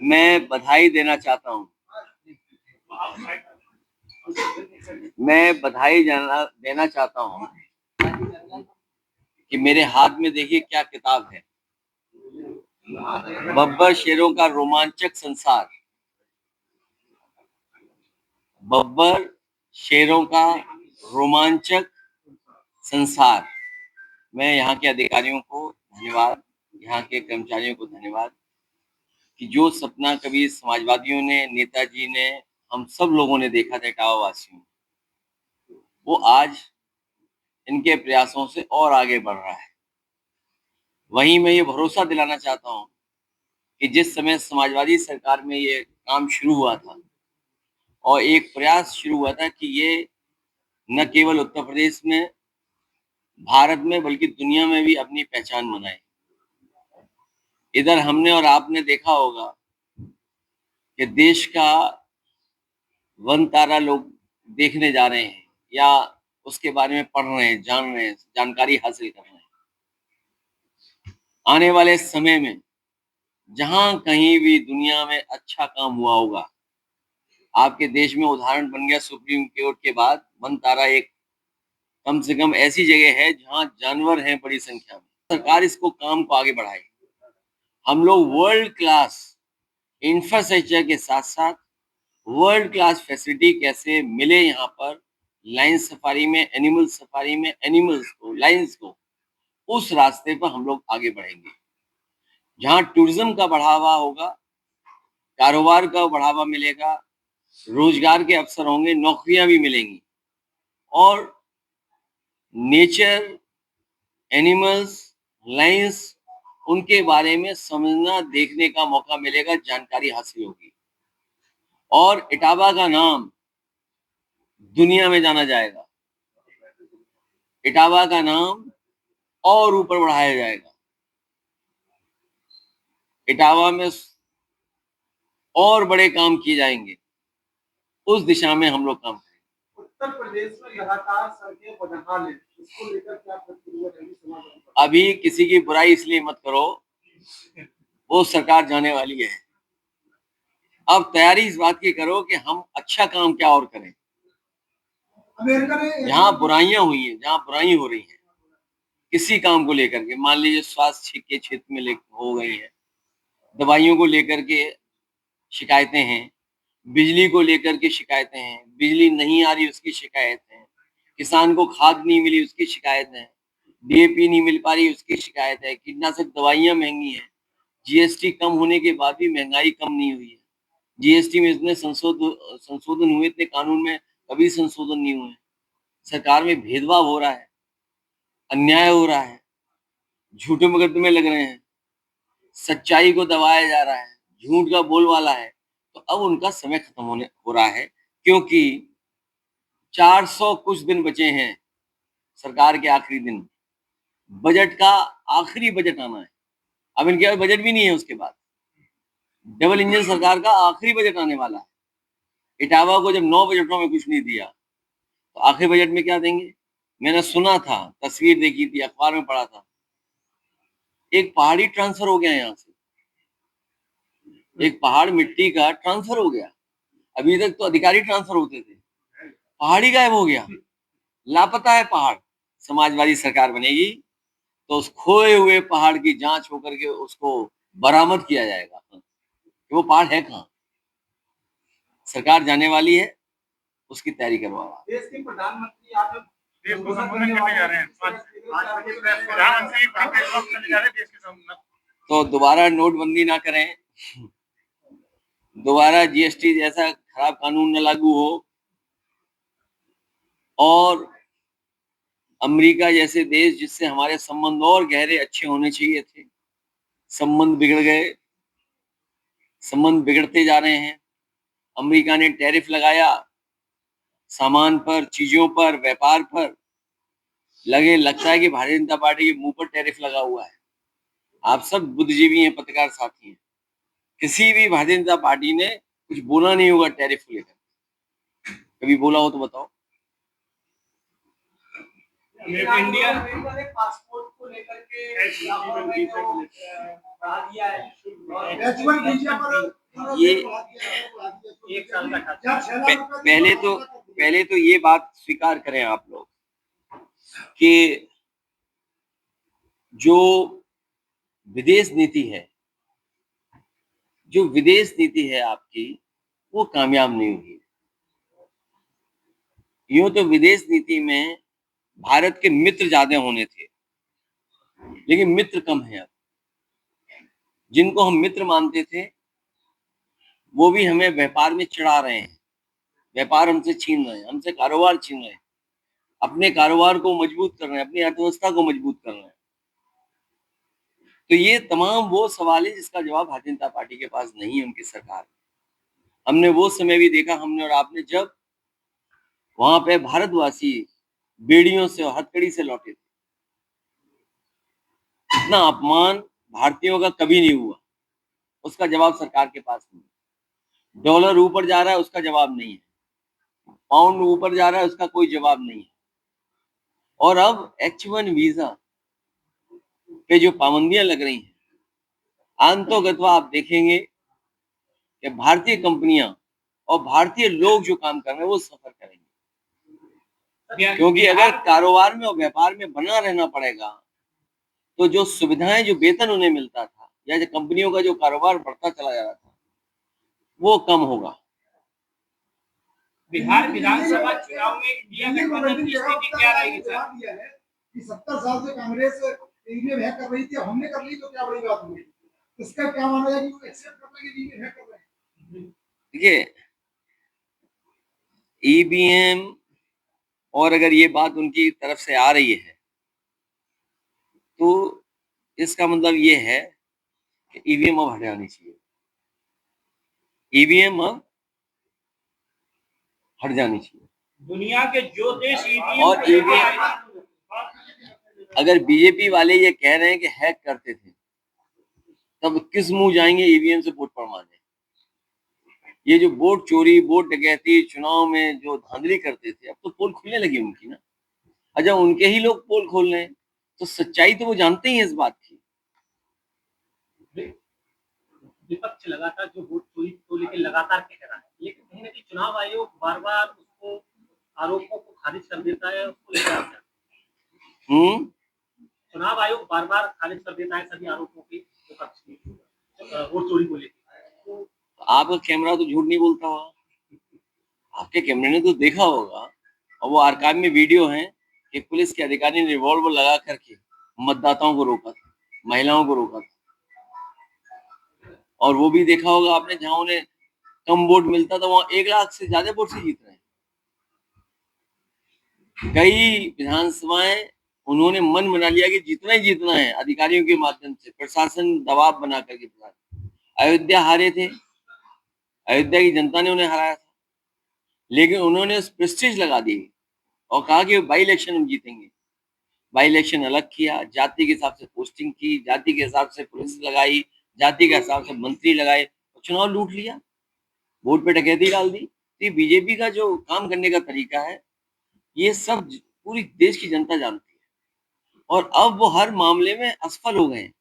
मैं बधाई देना चाहता हूँ। मैं बधाई देना चाहता हूँ कि मेरे हाथ में देखिए क्या किताब है, बब्बर शेरों का रोमांचक संसार। बब्बर शेरों का रोमांचक संसार। मैं यहाँ के अधिकारियों को धन्यवाद, यहाँ के कर्मचारियों को धन्यवाद कि जो सपना कभी समाजवादियों ने, नेताजी ने, हम सब लोगों ने देखा था इटावा वासियों, वो आज इनके प्रयासों से और आगे बढ़ रहा है। वहीं मैं ये भरोसा दिलाना चाहता हूँ कि जिस समय समाजवादी सरकार में ये काम शुरू हुआ था और एक प्रयास शुरू हुआ था कि ये न केवल उत्तर प्रदेश में, भारत में, बल्कि दुनिया में भी अपनी पहचान बनाए। इधर हमने और आपने देखा होगा कि देश का वन तारा लोग देखने जा रहे हैं या उसके बारे में पढ़ रहे हैं, जान रहे हैं, जानकारी हासिल कर रहे हैं। आने वाले समय में जहां कहीं भी दुनिया में अच्छा काम हुआ होगा, आपके देश में उदाहरण बन गया सुप्रीम कोर्ट के बाद वन तारा एक कम से कम ऐसी जगह है जहां जानवर हैं बड़ी संख्या में। सरकार इसको काम को आगे बढ़ाए। हम लोग वर्ल्ड क्लास इंफ्रास्ट्रक्चर के साथ साथ वर्ल्ड क्लास फैसिलिटी कैसे मिले यहाँ पर लाइन सफारी में, एनिमल सफारी में, एनिमल्स को, लाइन्स को, उस रास्ते पर हम लोग आगे बढ़ेंगे। जहाँ टूरिज्म का बढ़ावा होगा, कारोबार का बढ़ावा मिलेगा, रोजगार के अवसर होंगे, नौकरियां भी मिलेंगी और नेचर, एनिमल्स, लाइन्स, उनके बारे में समझना, देखने का मौका मिलेगा, जानकारी हासिल होगी और इटावा का नाम दुनिया में जाना जाएगा। इटावा का नाम और ऊपर बढ़ाया जाएगा। इटावा में और बड़े काम किए जाएंगे, उस दिशा में हम लोग काम करेंगे। उत्तर प्रदेश में लगातार सड़कें बदहाल हैं, इसको लेकर क्या प्रतिक्रिया रहेगी? अभी किसी की बुराई इसलिए मत करो, वो सरकार जाने वाली है। अब तैयारी इस बात की करो कि हम अच्छा काम क्या और करें। जहाँ बुराइयां हुई हैं, जहाँ बुराई हो रही है किसी काम को लेकर के, मान लीजिए स्वास्थ्य के क्षेत्र में हो गई है, दवाइयों को लेकर के शिकायतें हैं, बिजली को लेकर के शिकायतें हैं, बिजली नहीं आ रही उसकी शिकायत है, किसान को खाद नहीं मिली उसकी शिकायत है, डीएपी नहीं मिल पा रही उसकी शिकायत है, कीटनाशक दवाइयां महंगी हैं, जीएसटी कम होने के बाद भी महंगाई कम नहीं हुई है। जीएसटी में इतने संशोधन हुए, इतने कानून में कभी संशोधन नहीं हुए। सरकार में भेदभाव हो रहा है, अन्याय हो रहा है, झूठे मुकदमे लग रहे हैं, सच्चाई को दबाया जा रहा है, झूठ का बोलबाला है। तो अब उनका समय खत्म हो रहा है, क्योंकि 400 कुछ दिन बचे हैं सरकार के आखिरी दिन, बजट का आखिरी बजट आना है। अब इनके पास बजट भी नहीं है, उसके बाद डबल इंजन सरकार का आखिरी बजट आने वाला है। इटावा को जब 9 बजटों में कुछ नहीं दिया तो आखिरी बजट में क्या देंगे? मैंने सुना था, तस्वीर देखी थी, अखबार में पढ़ा था, एक पहाड़ी ट्रांसफर हो गया यहाँ से, एक पहाड़ मिट्टी का ट्रांसफर हो गया। अभी तक तो अधिकारी ट्रांसफर होते थे, पहाड़ी गायब हो गया, लापता है पहाड़। समाजवादी सरकार बनेगी तो उस खोए हुए पहाड़ की जांच होकर के उसको बरामद किया जाएगा कि वो पहाड़ है कहाँ। सरकार जाने वाली है, उसकी तैयारी करवाओ। देश के प्रधानमंत्री आप देश को संबोधन करने जा रहे हैं, प्रधानमंत्री करने जा रहे हैं देश के सामने। तो दोबारा नोटबंदी ना करें, दोबारा जीएसटी जैसा खराब कानून न लागू हो और अमेरिका जैसे देश जिससे हमारे संबंध और गहरे अच्छे होने चाहिए थे, संबंध बिगड़ गए, संबंध बिगड़ते जा रहे हैं। अमेरिका ने टैरिफ लगाया सामान पर, चीजों पर, व्यापार पर, लगता है कि भारतीय जनता पार्टी के मुंह पर टैरिफ लगा हुआ है। आप सब बुद्धिजीवी हैं, पत्रकार साथी हैं, किसी भी भारतीय जनता पार्टी ने कुछ बोला नहीं होगा टैरिफ को लेकर। कभी बोला हो तो बताओ। इंडिया पासपोर्ट लेकर के बढ़ा दिया है H1 वीजा पर ये एक साल का क्या 6 लाख पहले तो ये बात स्वीकार करें आप लोग कि जो विदेश नीति है आपकी, वो कामयाब नहीं हुई। यूं तो विदेश नीति में भारत के मित्र ज्यादा होने थे, लेकिन मित्र कम है। अब जिनको हम मित्र मानते थे वो भी हमें व्यापार में चिढ़ा रहे हैं, व्यापार हमसे छीन रहे हैं, हमसे कारोबार छीन रहे हैं, अपने कारोबार को मजबूत कर रहे हैं, अपनी अर्थव्यवस्था को मजबूत कर रहे हैं। तो ये तमाम वो सवाल है जिसका जवाब भारतीय जनता पार्टी के पास नहीं है, उनकी सरकार। हमने वो समय भी देखा, हमने और आपने, जब वहां पे भारतवासी बेड़ियों से और हथकड़ी से लौटे थे। इतना अपमान भारतीयों का कभी नहीं हुआ, उसका जवाब सरकार के पास नहीं है। डॉलर ऊपर जा रहा है, उसका जवाब नहीं है। पाउंड ऊपर जा रहा है, उसका कोई जवाब नहीं है। और अब H1 वीजा पे जो पाबंदियां लग रही हैं, आंतोगत्वा आप देखेंगे कि भारतीय कंपनियां और भारतीय लोग जो काम कर रहे हैं वो सफर करेंगे, क्योंकि अगर कारोबार में और व्यापार में बना रहना पड़ेगा तो जो सुविधाएं, जो वेतन उन्हें मिलता था, या जो कंपनियों का जो कारोबार बढ़ता चला जा रहा था, वो कम होगा। बिहार विधानसभा चुनाव में इंडिया गठबंधन की स्थिति क्या रहेगी सर? कि 70 साल से कांग्रेस ईवीएम हैक कर रही थी, हमने कर ली तो क्या बड़ी बात हुई? इसका क्या माना है कि वो एक्सेप्ट कर लेंगे ईवीएम हैक कर रहे हैं? देखिए, ईवीएम, और अगर ये बात उनकी तरफ से आ रही है तो इसका मतलब ये है कि ईवीएम अब हट जानी चाहिए। ईवीएम अब हट जानी चाहिए। दुनिया के जो देश और ईवीएम, अगर बीजेपी वाले ये कह रहे हैं कि हैक करते थे, तब किस मुंह जाएंगे ईवीएम से वोट पड़वाने? ये जो वोट चोरी, वोट डकैती, चुनाव में जो धांधली करते थे, अब तो पोल खुलने लगी उनकी ना। अच्छा, उनके ही लोग पोल खोल रहे हैं, तो सच्चाई तो वो जानते ही है इस बात की। विपक्ष लगातार जो वोट चोरी को लेकर लगातार कह रहा है, लेकिन कहीं ना कहीं चुनाव आयोग बार बार उसको, आरोपों को खारिज कर देता है। उसको लेकर चुनाव आयोग बार बार खारिज कर देता है सभी आरोपों के, विपक्ष के वोट चोरी को लेकर। तो आपका कैमरा तो झूठ नहीं बोलता होगा, आपके कैमरे ने तो देखा होगा, और वो आर्काइव में वीडियो है कि पुलिस के अधिकारी ने रिवॉल्वर लगा करके मतदाताओं को रोका था, महिलाओं को रोका था। और वो भी देखा होगा आपने, जहां उन्हें कम वोट मिलता था वहां 1 लाख से ज्यादा वोट से जीत रहे हैं। कई विधानसभाएं उन्होंने मन बना लिया कि जितना ही जीतना है, अधिकारियों के माध्यम से, प्रशासन दबाव बना करके। अयोध्या हारे थे, अयोध्या की जनता ने उन्हें हराया था, लेकिन उन्होंने उस प्रेस्टीज लगा दी और कहा कि बाई इलेक्शन हम जीतेंगे। बाई इलेक्शन अलग किया, जाति के हिसाब से पोस्टिंग की, जाति के हिसाब से पुलिस लगाई, जाति के हिसाब से मंत्री लगाए, और चुनाव लूट लिया, वोट पे डकैती डाल दी। तो बीजेपी का जो काम करने का तरीका है, ये सब पूरी देश की जनता जानती है, और अब वो हर मामले में असफल हो गए हैं।